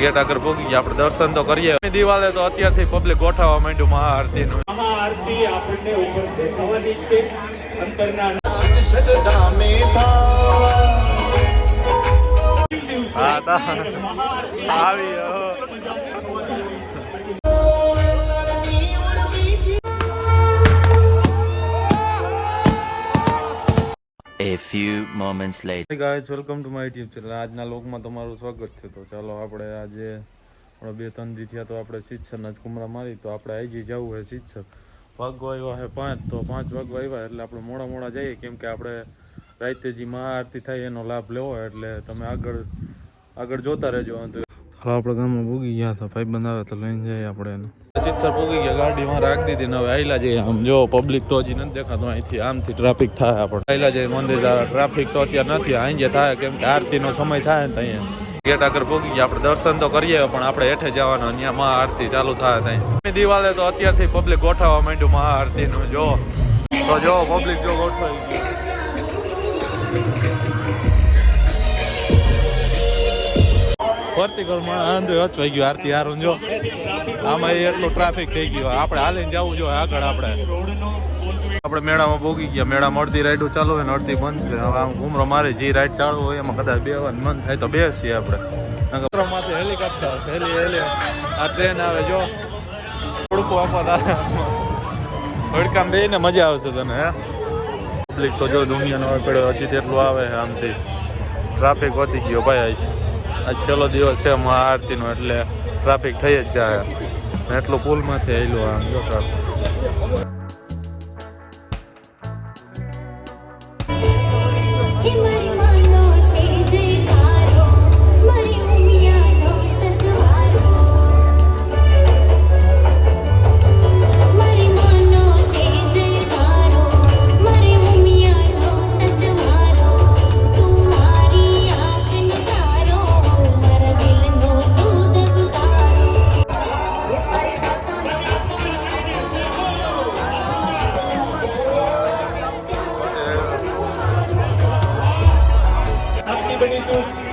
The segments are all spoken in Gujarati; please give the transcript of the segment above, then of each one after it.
ગેટ આગળ પહોંચી ગયા આપણે દર્શન તો કરીએ. દિવાલે તો અત્યારથી પબ્લિક ગોઠવવા માંડ્યું મહાઆરતીનું. મહાઆરતી આપણને ઉપર દેખાવાની છે. અંતરના આવી A few moments later. Hey guys, welcome to my YouTube channel. આજના લોકમાં તમારું સ્વાગત છે. તો ચાલો આપણે આજે આપણે 2-3 દી થયા તો આપણે સિદ્ધસરના જ કુમરા મારી તો આપણે આજી જવું હોય સિદ્ધસર. વાગવા આવ્યા છે 5 તો 5 વાગવા આવ્યા એટલે આપણે મોડા જઈએ કેમ કે આપણે રાતે જે મહાઆરતી થાય એનો લાભ લેવો એટલે તમે આગળ જોતા રહેજો. ચાલો આપણે ગામમાં ભૂગી ગયા હતા ભાઈ બનાવે તો લઈને જઈએ આપણે એને. સિદ્ધસર ભૂગી ગયા ગાડીમાં રાખી દીધી ને હવે આયલા જઈએ. આમ જો પબ્લિક તો હજી નથી દેખાતું અહીંથી આમથી ટ્રાફિક થાય આપણે આયલા જઈએ મંદિર. ટ્રાફિક તો અત્યારે નથી અહીં જે થાય કેમ કે આરતીનો સમય થાય ને અહીંયા ગેટ આગળ ભૂગી ગયા આપણે દર્શન તો કરીએ પણ આપણે હેઠે જવાનું ત્યાં મહાઆરતી ચાલુ થાય ત્યાં દિવાલે તો અત્યારથી પબ્લિક ગોઠવવા માંડ્યું મહાઆરતીનું. જો તો જો પબ્લિક જો ગોઠવાઈ ગયું. વર્તિકલમાં આંધો હચવાઈ ગયું આરતી હારું જો આમાં એટલું ટ્રાફિક થઈ ગયું. આપણે હાલીને જવું જોઈએ આગળ. આપણે મેળામાં ભોગી ગયા. મેળામાં અડધી રાઈડો ચાલુ હોય ને અડધી બંધ છે. હવે આમ ઘૂમરો મારે જે રાઈડ ચાલુ હોય એમાં કદાચ બેવાનું મન થાય તો બેસીએ આપણે. માંથી હેલિકોપ્ટર હેલી આ ટ્રેન આવે જો થોડુંક આપવા હડકામ બેને મજા આવશે તને. હે પબ્લિક તો જો દુનિયાનો પડ્યો હજી તેટલું આવે છે. આમથી ટ્રાફિક વધી ગયો ભાઈ. આજ છેલ્લો દિવસ છે મહાઆરતીનો એટલે ટ્રાફિક થઈ જ જાય. એટલું પુલમાંથી આવેલું આમ જો ટ્રાફિક.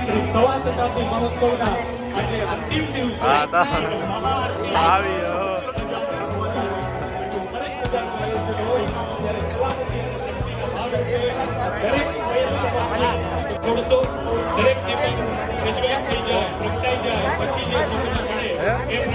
શ્રી સવા શતાબ્દી મહોત્સવના આજે અંતિમ દિવસે થોડસો દરેક દીપક પ્રજ્વલિત થઈ જાય પ્રગટાઈ જાય પછી જે સૂચના મળે એમ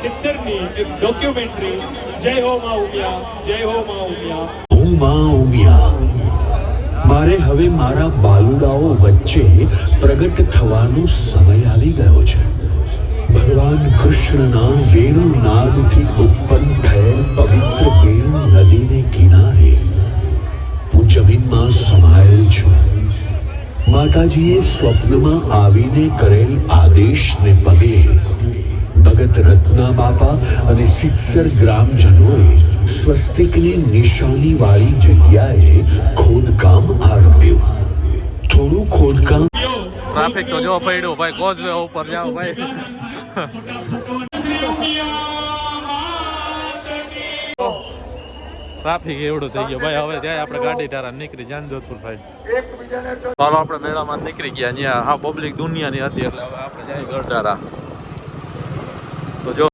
સિત્સરની એક ડોક્યુમેન્ટરી જય હો માં ઉમિયા, જય હો માં ઉમિયા. હું માં ઉમિયા. મારે હવે મારા બાલુડાઓ વચ્ચે પ્રગટ થવાનો સમય આવી ગયો છે. ભગવાન કૃષ્ણના વેણુનાદથી ઉત્પન્ન થયેલ પવિત્ર વેણુ નદીને કિનારે હું જમીનમાં સમાયેલ છું. માતાજીએ સ્વપ્નમાં આવીને કરેલ આદેશને પગે ભગત રત્ના બાપા અને સિત્સર ગ્રામજનોએ સ્વસ્તિકની નિશાનીવાળી જગ્યાએ ખોદકામ આરંભ્યું. થોડું ખોદકામ ટ્રાફિક તો જો પડ્યું ભાઈ, કોઝવે ઉપર જાઓ ભાઈ. ટ્રાફિક એવડું થઈ ગયો ભાઈ. હવે જાય આપણે ગાડી ટારા નીકળી જાનજોધપુર સાઈડ. ચાલો આપણે મેળામાં નીકળી ગયા. ત્યાં હા પબ્લિક દુનિયાની હતી એટલે હવે આપણે જાય ગરડારા. તો જો